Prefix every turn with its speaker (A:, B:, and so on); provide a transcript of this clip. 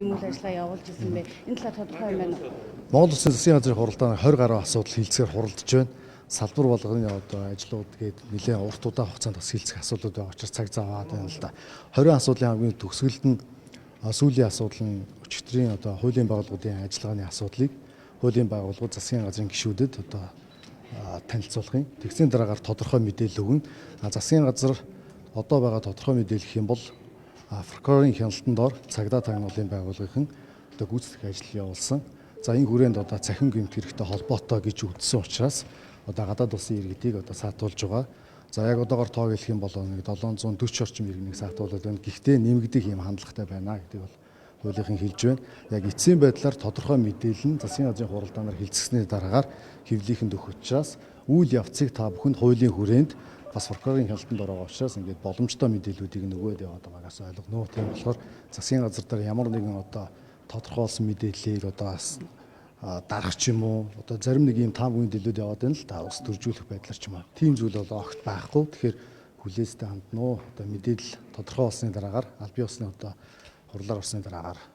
A: Үйл ажиллагаа явуулж исэн бэ? Энэ талаар тодорхой юм байна уу?
B: Монгол Улсын засгийн газрын хуралдааны 20 гаруй асуудал хилцээр хуралдаж байна. Салбар болгоны ажлууд гээд нэлээд урт удаан хугацаанд бас хилцэх асуудлууд байгаа учраас цаг зав аваад байна л да. 20 асуудлын хамгийн төгсгөлд нь сүүлийн асуудал нь өчигдрийн хуулийн байгууллагуудын ажиллагааны асуудлыг хуулийн байгууллагууд засгийн газрын гишүүдэд танилцуулах юм. Тэгсний дараагаар тодорхой мэдээлэл өгнө. Засгийн газар одоо байгаа тодорхой мэдээлэл юм бол прокурорын хяналтанд ор цагдаа тагнуулын байгууллагын гүйцэтгэх ажил явуулсан. За энэ хүрээнд цахим гэмт хэрэгтэй холбоотой гэж үзсэн учраас гадаад улсын иргэдийг саатуулж байгаа. За яг одоогоор тоог хэлэх юм бол 740 орчим иргэнийг саатуулаад байна. Гэхдээ нэмэгдэх юм хандлагатай байна гэдгийг бол хуулийнхан хэлж байна. Яг эцсийн байдлаар тодорхой мэдээлэл нь засгийн газрын хуралдаанаар хилцсэний дараагаар хэвлийнхэнд өгөх учраас үйл явцыг та бүхэнд хуулийн хүрээнд бас прокурорын хяналтанд ороо учраас ингээд боломжтой мэдээллүүдийг нөгөөд яваад байгаагаас ойлгоно. Тийм болохоор засгийн газар дээр ямар нэгэн тодорхойлсон мэдээллээр дарах ч юм уу зарим нэг юм таам мэдээллүүд яваад байна л та ус төржүүлэх байдлаар ч юм уу. Тийм зүйл бол огт байхгүй. Тэгэхээр хүлээстэй хандна уу? Мэдээлэл тодорхой болсны дараагаар аль бие усны хурлаар орсны дараагаар